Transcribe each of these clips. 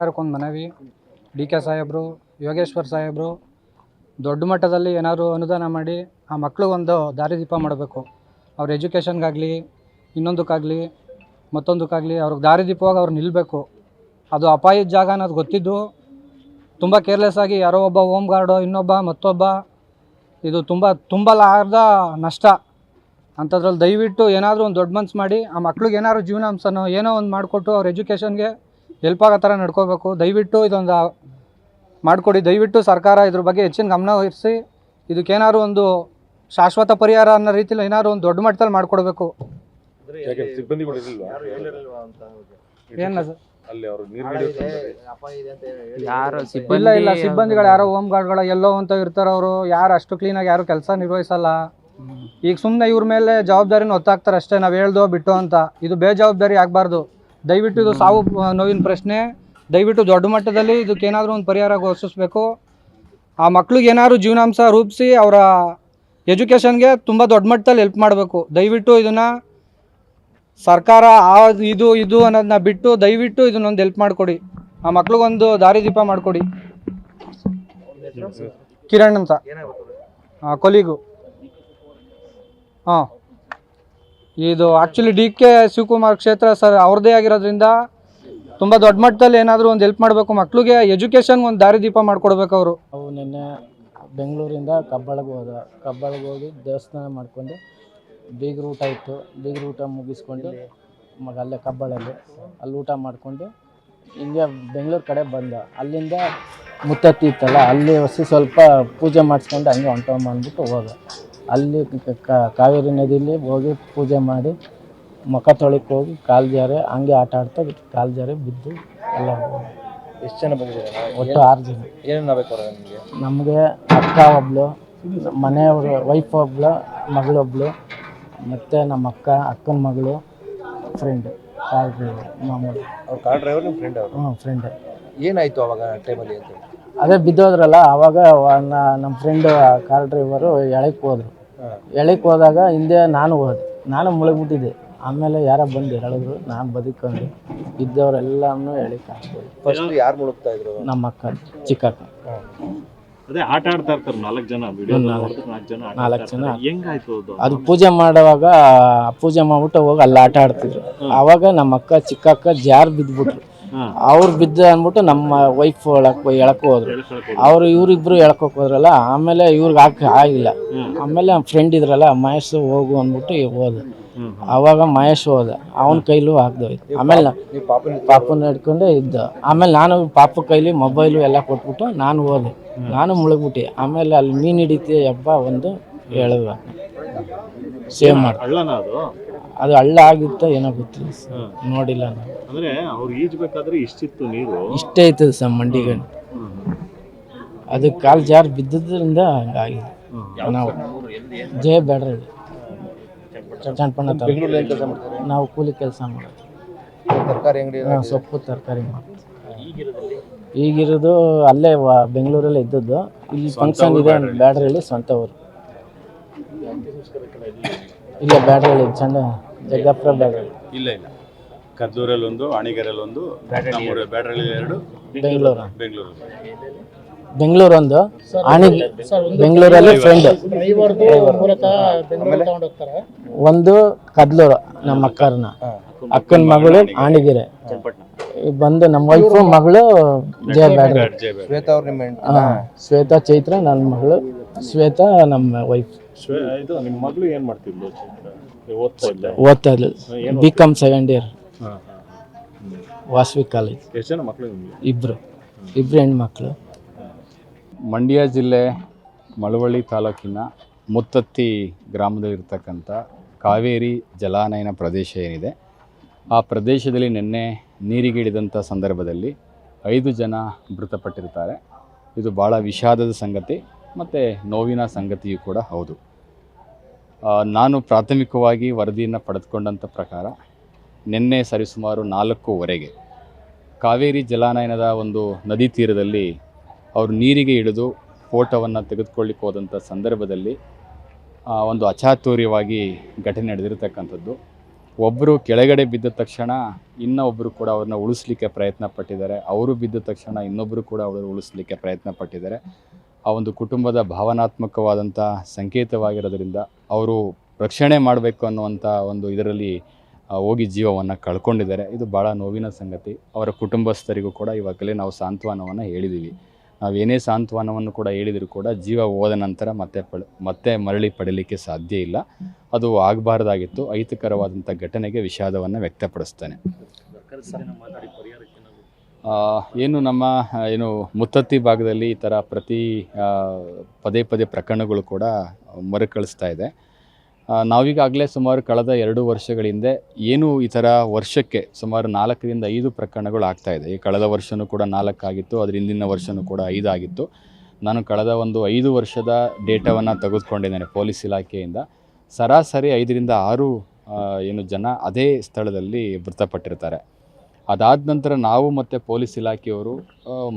ಸರ್ಕಾರಕ್ಕೊಂದು ಮನವಿ, D K ಸಾಹೇಬರು, ಯೋಗೇಶ್ವರ್ ಸಾಹೇಬರು ದೊಡ್ಡ ಮಟ್ಟದಲ್ಲಿ ಏನಾದರೂ ಅನುದಾನ ಮಾಡಿ ಆ ಮಕ್ಳಿಗೊಂದು ದಾರಿದೀಪ ಮಾಡಬೇಕು. ಅವ್ರ ಎಜುಕೇಷನ್ಗಾಗಲಿ, ಇನ್ನೊಂದಕ್ಕಾಗಲಿ, ಮತ್ತೊಂದಕ್ಕಾಗಲಿ ಅವ್ರಿಗೆ ದಾರಿದೀಪವಾಗಿ ಅವ್ರು ನಿಲ್ಲಬೇಕು. ಅದು ಅಪಾಯದ ಜಾಗ ಅನ್ನೋದು ಗೊತ್ತಿದ್ದು ತುಂಬ ಕೇರ್ಲೆಸ್ ಆಗಿ ಯಾರೋ ಒಬ್ಬ ಹೋಮ್ ಗಾರ್ಡೋ ಇನ್ನೊಬ್ಬ ಮತ್ತೊಬ್ಬ, ಇದು ತುಂಬಲಾರ್ದ ನಷ್ಟ. ಅಂಥದ್ರಲ್ಲಿ ದಯವಿಟ್ಟು ಏನಾದರೂ ಒಂದು ದೊಡ್ಡ ಮನ್ಸು ಮಾಡಿ ಆ ಮಕ್ಳಿಗೆ ಏನಾದ್ರು ಜೀವನಾಂಶನೋ ಏನೋ ಒಂದು ಮಾಡಿಕೊಟ್ಟು ಅವ್ರ ಎಜುಕೇಷನ್ಗೆ ಹೆಲ್ಪ್ ಆಗೋ ಥರ ನಡ್ಕೋಬೇಕು. ದಯವಿಟ್ಟು ಇದೊಂದು ಮಾಡಿಕೊಡಿ. ದಯವಿಟ್ಟು ಸರ್ಕಾರ ಇದ್ರ ಬಗ್ಗೆ ಹೆಚ್ಚಿನ ಗಮನ ವಹಿಸಿ ಇದಕ್ಕೇನಾದ್ರು ಒಂದು ಶಾಶ್ವತ ಪರಿಹಾರ ಅನ್ನೋ ರೀತಿಯಲ್ಲಿ ಏನಾದ್ರು ಒಂದು ದೊಡ್ಡ ಮಟ್ಟದಲ್ಲಿ ಮಾಡಿಕೊಡ್ಬೇಕು. ಇಲ್ಲ ಸಿಬ್ಬಂದಿಗಳು ಯಾರೋ ಹೋಮ್ ಗಾರ್ಡ್ಗಳು ಎಲ್ಲೋ ಅಂತ ಇರ್ತಾರೆ. ಅವರು ಯಾರು ಅಷ್ಟು ಕ್ಲೀನಾಗಿ ಯಾರು ಕೆಲಸ ನಿರ್ವಹಿಸಲ್ಲ. ಈಗ ಸುಮ್ಮನೆ ಇವ್ರ ಮೇಲೆ ಜವಾಬ್ದಾರಿನ ಹೊತ್ತಾಕ್ತಾರೆ ಅಷ್ಟೇ, ನಾವು ಹೇಳ್ದೋ ಬಿಟ್ಟು ಅಂತ. ಇದು ಬೇಜವಾಬ್ದಾರಿ ಆಗಬಾರ್ದು. ದಯವಿಟ್ಟು ಇದು ಸಾವು ನೋವಿನ ಪ್ರಶ್ನೆ. ದಯವಿಟ್ಟು ದೊಡ್ಡ ಮಟ್ಟದಲ್ಲಿ ಇದಕ್ಕೇನಾದರೂ ಒಂದು ಪರಿಹಾರ ಘೋಷಿಸಬೇಕು. ಆ ಮಕ್ಳಿಗೆ ಏನಾದ್ರು ಜೀವನಾಂಶ ರೂಪಿಸಿ ಅವರ ಎಜುಕೇಷನ್ಗೆ ತುಂಬ ದೊಡ್ಡ ಮಟ್ಟದಲ್ಲಿ ಹೆಲ್ಪ್ ಮಾಡಬೇಕು. ದಯವಿಟ್ಟು ಇದನ್ನು ಸರ್ಕಾರ ಇದು ಅನ್ನೋದನ್ನ ಬಿಟ್ಟು ದಯವಿಟ್ಟು ಇದನ್ನೊಂದು ಹೆಲ್ಪ್ ಮಾಡಿಕೊಡಿ. ಆ ಮಕ್ಳಿಗೊಂದು ದಾರಿದೀಪ ಮಾಡಿಕೊಡಿ. ಕಿರಣ್ ಅಂತ ಕೊಲಿಗು. ಹಾಂ, ಇದು ಆ್ಯಕ್ಚುಲಿ ಡಿ ಕೆ ಶಿವಕುಮಾರ್ ಕ್ಷೇತ್ರ ಸರ್ ಅವ್ರದ್ದೇ ಆಗಿರೋದ್ರಿಂದ ತುಂಬ ದೊಡ್ಡ ಮಟ್ಟದಲ್ಲಿ ಏನಾದರೂ ಒಂದು ಹೆಲ್ಪ್ ಮಾಡಬೇಕು. ಮಕ್ಳಿಗೆ ಎಜುಕೇಷನ್ಗೆ ಒಂದು ದಾರಿದೀಪ ಮಾಡಿಕೊಡ್ಬೇಕು ಅವರು. ನಾವು ನಿನ್ನೆ ಬೆಂಗಳೂರಿಂದ ಕಬ್ಬಾಳಿಗೆ ಹೋಗಿ ದೇವಸ್ಥಾನ ಮಾಡ್ಕೊಂಡು ಬೀಗರ ಊಟ ಇತ್ತು. ಬೀಗರ ಊಟ ಮುಗಿಸ್ಕೊಂಡು ಅಲ್ಲೇ ಕಬ್ಬಾಳಲ್ಲಿ ಅಲ್ಲಿ ಊಟ ಮಾಡಿಕೊಂಡು ಹಿಂಗೆ ಬೆಂಗಳೂರು ಕಡೆ ಬಂದ. ಅಲ್ಲಿಂದ ಮುತ್ತತ್ತಿ ಇತ್ತಲ್ಲ, ಅಲ್ಲಿ ಸ್ವಲ್ಪ ಪೂಜೆ ಮಾಡಿಸ್ಕೊಂಡು ಹಂಗೆ ಹೊಂಟೋಮ್ಮ ಅಂದ್ಬಿಟ್ಟು ಹೋದ. ಅಲ್ಲಿ ಕಾವೇರಿ ನದಿಯಲ್ಲಿ ಹೋಗಿ ಪೂಜೆ ಮಾಡಿ ಮುಖ ತೊಳಿಕ್ಕೆ ಹೋಗಿ ಕಾಲು ಜಾರಿ ಹಂಗೆ ಆಟ ಆಡ್ತಾ ಕಾಲು ಜಾರಿ ಬಿದ್ದು ಎಲ್ಲ. ಎಷ್ಟು ಜನ ಬಂದಿದ್ದಾರೆ? ಒಟ್ಟು 6 ಜನ. ಏನೇನಾಗಬೇಕು ನಿಮಗೆ? ನಮಗೆ ಅಕ್ಕ ಒಬ್ಬಳು, ಮನೆಯವರು ವೈಫ್ ಒಬ್ಬಳು, ಮಗಳೊಬ್ಬಳು, ಮತ್ತು ನಮ್ಮ ಅಕ್ಕನ ಮಗಳು, ಫ್ರೆಂಡ್, ಕಾರ್ ಡ್ರೈವರ್ ಮಾಮೂಲಿ. ಅವ್ರು ಕಾರ್ ಡ್ರೈವರ್ ನಿಮ್ಮ ಫ್ರೆಂಡ್ ಅವರು? ಹ್ಞೂ, ಫ್ರೆಂಡ್. ಏನಾಯಿತು ಅವಾಗ ಟೈಮಲ್ಲಿ ಅಂತ? ಅದೇ ಬಿದ್ದೋದ್ರಲ್ಲ, ಆವಾಗ ನಮ್ಮ ಫ್ರೆಂಡು ಕಾರ್ ಡ್ರೈವರು ಎಳಕ್ಕೆ ಹೋದರು. ಎಳಕ್ಕೆ ಹೋದಾಗ ಹಿಂದೆ ನಾನು ಮುಳುಗ್ಬಿಟ್ಟಿದ್ದೆ. ಆಮೇಲೆ ಯಾರೋ ಬಂದು ಹೇಳಿದ್ರು, ನಾನು ಬದುಕೊಂಡು ಇದ್ದವರೆಲ್ಲನೂ ಎಳಕ್ಕೆ ಹಾಕ್ಬೋದು. ಫಸ್ಟ್ ಯಾರು ಮುಳುಗ್ತಾ ಇದ್ರು? ನಮ್ಮ ಅಕ್ಕ, ಚಿಕ್ಕಕ್ಕ. ಅದೇ ಆಟ ಆಡ್ತಾ ಇರ್ತಾರೆ 4 ಜನ. 4 ಜನ. ಹೆಂಗಾಯ್ತು ಅದು ಪೂಜೆ ಮಾಡುವಾಗ ಪೂಜೆ ಮಾಡ್ಬಿಟ್ಟು ಹೋಗಿ ಅಲ್ಲಿ ಆಟ ಆಡ್ತಿದ್ರು. ಆವಾಗ ನಮ್ಮ ಅಕ್ಕ ಚಿಕ್ಕಕ್ಕ ಜಾರ್ ಬಿದ್ದುಬಿಟ್ರು. ಅವ್ರು ಬಿದ್ದು ಅಂದ್ಬಿಟ್ಟು ನಮ್ಮ ವೈಫ್ ಎಳಕ್ಕೆ ಹೋದ್ರು. ಅವರು ಇವರಿಬ್ರು ಎಳ್ಕೋಕ್ ಹೋದ್ರಲ್ಲ. ಆಮೇಲೆ ಇವ್ರಿಗೆ ಆಗಿಲ್ಲ. ಆಮೇಲೆ ನಮ್ಮ ಫ್ರೆಂಡ್ ಇದ್ರಲ್ಲ ಮಹೇಶ್ ಹೋಗು ಅಂದ್ಬಿಟ್ಟು ಹೋದ. ಆವಾಗ ಮಹೇಶ್ ಹೋದ, ಅವನ ಕೈಲೂ ಆಗ್ದೋಯ್ತು. ಆಮೇಲೆ ಪಾಪನ ಹಿಡ್ಕೊಂಡೆ ಇದ್ದ. ಆಮೇಲೆ ನಾನು ಪಾಪ ಕೈಲಿ ಮೊಬೈಲು ಎಲ್ಲ ಕೊಟ್ಬಿಟ್ಟು ನಾನು ಹೋದೆ. ನಾನು ಮುಳುಗ್ಬಿಟ್ಟೆ. ಆಮೇಲೆ ಅಲ್ಲಿ ಮೀನು ಹಿಡಿತೀಯ ಹಬ್ಬ ಒಂದು ಹೇಳಿದ ಸೇವ್ ಮಾಡಿ. ಅದು ಹಳ್ಳ ಆಗಿತ್ತ ಏನೋ ಗೊತ್ತಿಲ್ಲ, ನೋಡಿಲ್ಲ ನಾನು. ಅಂದ್ರೆ ಅವ್ರು ಈಜ್ಬೇಕಾದ್ರೆ ಇಷ್ಟಿತ್ತು ನೀರು, ಇಷ್ಟೇ ಐತದ ಸರ್ ಮಂಡಿಗೆ. ಅದು ಕಾಲು ಜಾರ್ ಬಿದ್ದದ್ರಿಂದ ಹಂಗಾಗಿದೆ. ನಾವು ಜಯ ಬೇಡ್ರಿ ಚನ್ನಪಣ್ಣ ನಾವು ಕೂಲಿ ಕೆಲಸ ಮಾಡೋದು. ತರಕಾರಿ ಅಂಗಡಿ, ಸೊಪ್ಪು ತರಕಾರಿ ಮಾಡ್ತೀವಿ. ಈಗಿರೋದು ಅಲ್ಲೇ ಬೆಂಗಳೂರಲ್ಲೇ ಇದ್ದದ್ದು. ಇಲ್ಲಿ ಫಂಕ್ಷನ್ ಇದೆ ಬ್ಯಾಡ್ರಿಯಲ್ಲಿ, ಸ್ವಂತ ಊರು. ಇಲ್ಲ ಬ್ಯಾಡ್ರಿಯಲ್ಲಿ ಜಗ್ಗಾಪುರ ಬ್ಯಾಡ್ರಿ. ಇಲ್ಲ ಕದ್ದೂರಲ್ಲಿ ಒಂದು, ಅಣಿಗೆರೆಯಲ್ಲಿ ಒಂದು, ಬ್ಯಾಡ್ರಲ್ಲಿ 2, ಬೆಂಗಳೂರು ಒಂದು, ಬೆಂಗಳೂರಲ್ಲಿ ಫ್ರೆಂಡ್ ಒಂದು, ಕದ್ಲೂರು ನಮ್ಮ ಅಕ್ಕನ ಮಗಳು ಆಣಿಗೆರೆ ಬಂದು, ನಮ್ಮ ವೈಫು ಮಗಳು ಜಯ ಬ್ಯಾಡ್ರಿ. ಶ್ವೇತಾ ಚೈತ್ರ ನನ್ನ ಮಗಳು, ಶ್ವೇತಾ ನಮ್ಮ ವೈಫ್. ನಿಮ್ಮ ಮಗಳು ಏನ್ ಮಾಡ್ತಿದ್ಲು? ಓದ್ತಾ ಇದ್ಲು, BCom 2nd year, Vasavi college. ಎಷ್ಟು ಜನ ಮಕ್ಕಳು ನಿಮಗೆ? ಇಬ್ರು ಹೆಣ್ಮಕ್ಳು. ಮಂಡ್ಯ ಜಿಲ್ಲೆ ಮಳವಳ್ಳಿ ತಾಲೂಕಿನ ಮುತ್ತತ್ತಿ ಗ್ರಾಮದಲ್ಲಿರ್ತಕ್ಕಂಥ ಕಾವೇರಿ ಜಲಾನಯನ ಪ್ರದೇಶ ಏನಿದೆ, ಆ ಪ್ರದೇಶದಲ್ಲಿ ನಿನ್ನೆ ನೀರಿಗಿಳಿದಂಥ ಸಂದರ್ಭದಲ್ಲಿ 5 ಜನ ಮೃತಪಟ್ಟಿರ್ತಾರೆ. ಇದು ಭಾಳ ವಿಷಾದದ ಸಂಗತಿ ಮತ್ತು ನೋವಿನ ಸಂಗತಿಯೂ ಕೂಡ ಹೌದು. ನಾನು ಪ್ರಾಥಮಿಕವಾಗಿ ವರದಿಯನ್ನು ಪಡೆದುಕೊಂಡಂಥ ಪ್ರಕಾರ ನಿನ್ನೆ ಸರಿಸುಮಾರು 4:15 ಕಾವೇರಿ ಜಲಾನಯನದ ಒಂದು ನದಿ ತೀರದಲ್ಲಿ ಅವರು ನೀರಿಗೆ ಇಳಿದು ಫೋಟೋವನ್ನು ತೆಗೆದುಕೊಳ್ಳಿಕ್ಕೆ ಹೋದಂಥ ಸಂದರ್ಭದಲ್ಲಿ ಒಂದು ಅಚಾತುರ್ಯವಾಗಿ ಘಟನೆ ನಡೆದಿರತಕ್ಕಂಥದ್ದು. ಒಬ್ಬರು ಕೆಳಗಡೆ ಬಿದ್ದ ತಕ್ಷಣ ಇನ್ನೊಬ್ಬರು ಕೂಡ ಅವ್ರನ್ನ ಉಳಿಸ್ಲಿಕ್ಕೆ ಪ್ರಯತ್ನ ಪಟ್ಟಿದ್ದಾರೆ. ಅವರು ಬಿದ್ದ ತಕ್ಷಣ ಇನ್ನೊಬ್ಬರು ಕೂಡ ಅವರು ಉಳಿಸ್ಲಿಕ್ಕೆ ಪ್ರಯತ್ನ ಪಟ್ಟಿದ್ದಾರೆ. ಆ ಒಂದು ಕುಟುಂಬದ ಭಾವನಾತ್ಮಕವಾದಂಥ ಸಂಕೇತವಾಗಿರೋದ್ರಿಂದ ಅವರು ರಕ್ಷಣೆ ಮಾಡಬೇಕು ಅನ್ನುವಂಥ ಒಂದು ಇದರಲ್ಲಿ ಹೋಗಿ ಜೀವವನ್ನು ಕಳ್ಕೊಂಡಿದ್ದಾರೆ. ಇದು ಭಾಳ ನೋವಿನ ಸಂಗತಿ. ಅವರ ಕುಟುಂಬಸ್ಥರಿಗೂ ಕೂಡ ಇವಾಗಲೇ ನಾವು ಸಾಂತ್ವನವನ್ನು ಹೇಳಿದ್ದೀವಿ. ನಾವೇನೇ ಸಾಂತ್ವನವನ್ನು ಕೂಡ ಹೇಳಿದರೂ ಕೂಡ ಜೀವ ಹೋದ ನಂತರ ಮತ್ತೆ ಮರಳಿ ಪಡೀಲಿಕ್ಕೆ ಸಾಧ್ಯ ಇಲ್ಲ. ಅದು ಆಗಬಾರ್ದಾಗಿತ್ತು. ಅಹಿತಕರವಾದಂಥ ಘಟನೆಗೆ ವಿಷಾದವನ್ನು ವ್ಯಕ್ತಪಡಿಸ್ತೇನೆ. ನಮ್ಮ ಮುತ್ತತ್ತಿ ಭಾಗದಲ್ಲಿ ಈ ಥರ ಪದೇ ಪದೇ ಪ್ರಕರಣಗಳು ಕೂಡ ಮರುಕಳಿಸ್ತಾ ಇದೆ. ನಾವೀಗಾಗಲೇ ಸುಮಾರು ಕಳೆದ 2 ವರ್ಷಗಳ ಹಿಂದೆ ಈ ಥರ ವರ್ಷಕ್ಕೆ ಸುಮಾರು 4ರಿಂದ 5 ಪ್ರಕರಣಗಳು ಆಗ್ತಾಯಿದೆ. ಈ ಕಳೆದ ವರ್ಷವೂ ಕೂಡ 4 ಆಗಿತ್ತು, ಅದರ ಹಿಂದಿನ ವರ್ಷವೂ ಕೂಡ 5 ಆಗಿತ್ತು. ನಾನು ಕಳೆದ ಒಂದು 5 ವರ್ಷದ ಡೇಟಾವನ್ನು ತೆಗೆದುಕೊಂಡಿದ್ದೇನೆ ಪೊಲೀಸ್ ಇಲಾಖೆಯಿಂದ. ಸರಾಸರಿ 5ರಿಂದ 6 ಜನ ಅದೇ ಸ್ಥಳದಲ್ಲಿ ಮೃತಪಟ್ಟಿರ್ತಾರೆ. ಅದಾದ ನಂತರ ನಾವು ಮತ್ತು ಪೊಲೀಸ್ ಇಲಾಖೆಯವರು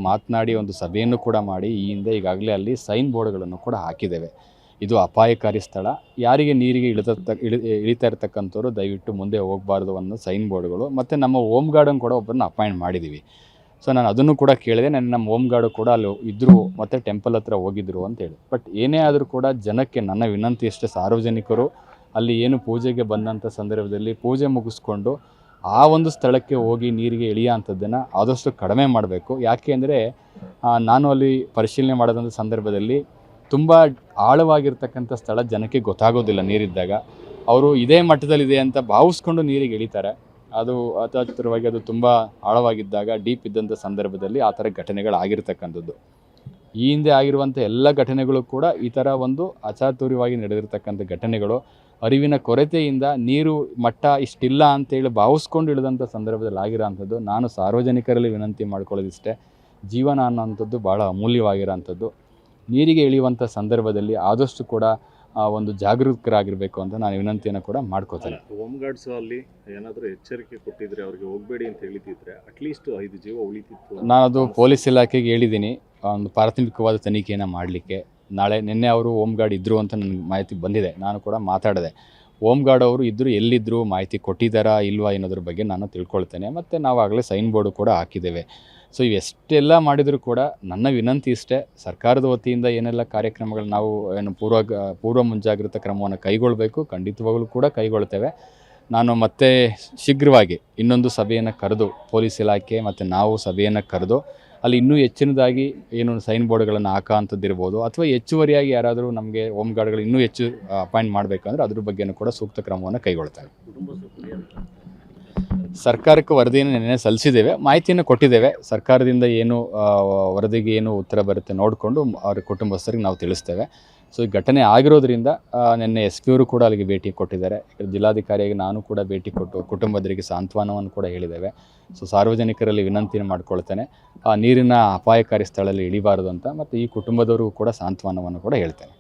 ಮಾತನಾಡಿ ಒಂದು ಸಭೆಯನ್ನು ಕೂಡ ಮಾಡಿ ಈ ಹಿಂದೆ ಈಗಾಗಲೇ ಅಲ್ಲಿ ಸೈನ್ ಬೋರ್ಡ್ಗಳನ್ನು ಕೂಡ ಹಾಕಿದ್ದೇವೆ. ಇದು ಅಪಾಯಕಾರಿ ಸ್ಥಳ, ಯಾರಿಗೆ ನೀರಿಗೆ ಇಳಿತಾ ಇರ್ತಕ್ಕಂಥವ್ರು ದಯವಿಟ್ಟು ಮುಂದೆ ಹೋಗಬಾರ್ದು ಅನ್ನೋ ಸೈನ್ ಬೋರ್ಡ್ಗಳು. ಮತ್ತು ನಮ್ಮ ಹೋಮ್ ಗಾರ್ಡನ್ನು ಕೂಡ ಒಬ್ಬರನ್ನ ಅಪಾಯಿಂಟ್ ಮಾಡಿದ್ದೀವಿ. ಸೊ ನಾನು ಅದನ್ನು ಕೂಡ ಕೇಳಿದೆ. ನಮ್ಮ ಹೋಮ್ ಗಾರ್ಡು ಕೂಡ ಅಲ್ಲಿ ಇದ್ದರು ಮತ್ತು ಟೆಂಪಲ್ ಹತ್ರ ಹೋಗಿದ್ರು ಅಂತೇಳಿ. ಬಟ್ ಏನೇ ಆದರೂ ಕೂಡ ಜನಕ್ಕೆ ನನ್ನ ವಿನಂತಿ ಅಷ್ಟೇ, ಸಾರ್ವಜನಿಕರು ಅಲ್ಲಿ ಪೂಜೆಗೆ ಬಂದಂಥ ಸಂದರ್ಭದಲ್ಲಿ ಪೂಜೆ ಮುಗಿಸ್ಕೊಂಡು ಆ ಒಂದು ಸ್ಥಳಕ್ಕೆ ಹೋಗಿ ನೀರಿಗೆ ಇಳಿಯೋ ಅಂಥದ್ದನ್ನು ಆದಷ್ಟು ಕಡಿಮೆ ಮಾಡಬೇಕು. ಯಾಕೆ ಅಂದರೆ ನಾನು ಅಲ್ಲಿ ಪರಿಶೀಲನೆ ಮಾಡೋದಂಥ ಸಂದರ್ಭದಲ್ಲಿ ತುಂಬ ಆಳವಾಗಿರ್ತಕ್ಕಂಥ ಸ್ಥಳ ಜನಕ್ಕೆ ಗೊತ್ತಾಗೋದಿಲ್ಲ. ನೀರಿದ್ದಾಗ ಅವರು ಇದೇ ಮಟ್ಟದಲ್ಲಿದೆ ಅಂತ ಭಾವಿಸ್ಕೊಂಡು ನೀರಿಗೆ ಇಳಿತಾರೆ. ಅದು ಅತತ್ರವಾಗಿ ಅದು ತುಂಬ ಆಳವಾಗಿದ್ದಾಗ, ಡೀಪ್ ಇದ್ದಂಥ ಸಂದರ್ಭದಲ್ಲಿ ಆ ಥರ ಘಟನೆಗಳಾಗಿರ್ತಕ್ಕಂಥದ್ದು. ಈ ಹಿಂದೆ ಆಗಿರುವಂಥ ಎಲ್ಲ ಘಟನೆಗಳು ಕೂಡ ಈ ಥರ ಒಂದು ಅಚಾತುರ್ಯವಾಗಿ ನಡೆದಿರ್ತಕ್ಕಂಥ ಘಟನೆಗಳು. ಅರಿವಿನ ಕೊರತೆಯಿಂದ ನೀರು ಮಟ್ಟ ಇಷ್ಟಿಲ್ಲ ಅಂತೇಳಿ ಭಾವಿಸ್ಕೊಂಡು ಇಳಿದಂಥ ಸಂದರ್ಭದಲ್ಲಿ ಆಗಿರೋ ಅಂಥದ್ದು. ನಾನು ಸಾರ್ವಜನಿಕರಲ್ಲಿ ವಿನಂತಿ ಮಾಡ್ಕೊಳ್ಳೋದಿಷ್ಟೇ, ಜೀವನ ಅನ್ನೋಂಥದ್ದು ಭಾಳ ಅಮೂಲ್ಯವಾಗಿರೋ ಅಂಥದ್ದು. ನೀರಿಗೆ ಇಳಿಯುವಂಥ ಸಂದರ್ಭದಲ್ಲಿ ಆದಷ್ಟು ಕೂಡ ಒಂದು ಜಾಗರೂಕರಾಗಿರಬೇಕು ಅಂತ ನಾನು ವಿನಂತಿಯನ್ನು ಕೂಡ ಮಾಡ್ಕೋತೇನೆ. ಹೋಮ್ ಗಾರ್ಡ್ಸ್ ಅಲ್ಲಿ ಏನಾದರೂ ಎಚ್ಚರಿಕೆ ಕೊಟ್ಟಿದ್ರೆ ಅವ್ರಿಗೆ ಹೋಗಬೇಡಿ ಅಂತ ಹೇಳಿದ್ರೆ ಅಟ್ಲೀಸ್ಟ್ 5 ಜೀವ ಉಳಿತಿತ್ತು. ನಾನು ಅದು ಪೊಲೀಸ್ ಇಲಾಖೆಗೆ ಹೇಳಿದ್ದೀನಿ ಒಂದು ಪ್ರಾಥಮಿಕವಾದ ತನಿಖೆಯನ್ನು ಮಾಡಲಿಕ್ಕೆ. ನಿನ್ನೆ ಅವರು ಹೋಮ್ ಗಾರ್ಡ್ ಇದ್ದರು ಅಂತ ನನಗೆ ಮಾಹಿತಿ ಬಂದಿದೆ. ನಾನು ಕೂಡ ಮಾತಾಡಿದೆ. ಹೋಮ್ ಗಾರ್ಡ್ ಅವರು ಇದ್ದರು, ಎಲ್ಲಿದ್ದರು, ಮಾಹಿತಿ ಕೊಟ್ಟಿದ್ದಾರಾ ಇಲ್ವಾ ಅನ್ನೋದ್ರ ಬಗ್ಗೆ ನಾನು ತಿಳ್ಕೊಳ್ತೇನೆ. ಮತ್ತು ನಾವು ಆಗಲೇ ಸೈನ್ ಬೋರ್ಡು ಕೂಡ ಹಾಕಿದ್ದೇವೆ. ಸೊ ಇವೆಷ್ಟೆಲ್ಲ ಮಾಡಿದರೂ ಕೂಡ ನನ್ನ ವಿನಂತಿ ಇಷ್ಟೇ, ಸರ್ಕಾರದ ವತಿಯಿಂದ ಏನೆಲ್ಲ ಕಾರ್ಯಕ್ರಮಗಳು ನಾವು ಪೂರ್ವ ಮುಂಜಾಗ್ರತಾ ಕ್ರಮವನ್ನು ಕೈಗೊಳ್ಳಬೇಕು, ಖಂಡಿತವಾಗಲೂ ಕೂಡ ಕೈಗೊಳ್ತೇವೆ. ನಾನು ಮತ್ತೆ ಶೀಘ್ರವಾಗಿ ಇನ್ನೊಂದು ಸಭೆಯನ್ನು ಕರೆದು ಪೊಲೀಸ್ ಇಲಾಖೆ ಮತ್ತು ನಾವು ಸಭೆಯನ್ನು ಕರೆದು ಅಲ್ಲಿ ಇನ್ನೂ ಹೆಚ್ಚಿನದಾಗಿ ಸೈನ್ ಬೋರ್ಡ್ಗಳನ್ನು ಹಾಕೋ ಅಂಥದ್ದಿರ್ಬೋದು, ಅಥವಾ ಹೆಚ್ಚುವರಿಯಾಗಿ ಯಾರಾದರೂ ನಮಗೆ ಹೋಮ್ ಗಾರ್ಡ್ಗಳು ಇನ್ನೂ ಹೆಚ್ಚು ಅಪಾಯಿಂಟ್ ಮಾಡಬೇಕಂದ್ರೆ ಅದ್ರ ಬಗ್ಗೆಯೂ ಕೂಡ ಸೂಕ್ತ ಕ್ರಮವನ್ನು ಕೈಗೊಳ್ತೇವೆ. ಸರ್ಕಾರಕ್ಕೆ ವರದಿಯನ್ನು ನೆನ್ನೆ ಸಲ್ಲಿಸಿದ್ದೇವೆ, ಮಾಹಿತಿಯನ್ನು ಕೊಟ್ಟಿದ್ದೇವೆ. ಸರ್ಕಾರದಿಂದ ವರದಿಗೆ ಉತ್ತರ ಬರುತ್ತೆ ನೋಡಿಕೊಂಡು ಅವ್ರ ಕುಟುಂಬಸ್ಥರಿಗೆ ನಾವು ತಿಳಿಸ್ತೇವೆ. ಸೊ ಈ ಘಟನೆ ಆಗಿರೋದ್ರಿಂದ ನಿನ್ನೆ SP ಅವರು ಕೂಡ ಅಲ್ಲಿಗೆ ಭೇಟಿ ಕೊಟ್ಟಿದ್ದಾರೆ. ಜಿಲ್ಲಾಧಿಕಾರಿಯಾಗಿ ನಾನು ಕೂಡ ಭೇಟಿ ಕೊಟ್ಟು ಕುಟುಂಬದವರಿಗೆ ಸಾಂತ್ವನವನ್ನು ಕೂಡ ಹೇಳಿದ್ದೇವೆ. ಸೊ ಸಾರ್ವಜನಿಕರಲ್ಲಿ ವಿನಂತಿಯನ್ನು ಮಾಡ್ಕೊಳ್ತೇನೆ, ನೀರಿನ ಅಪಾಯಕಾರಿ ಸ್ಥಳದಲ್ಲಿ ಇಳಿಬಾರದು ಅಂತ. ಮತ್ತು ಈ ಕುಟುಂಬದವರು ಕೂಡ ಸಾಂತ್ವನವನ್ನು ಕೂಡ ಹೇಳ್ತೇನೆ.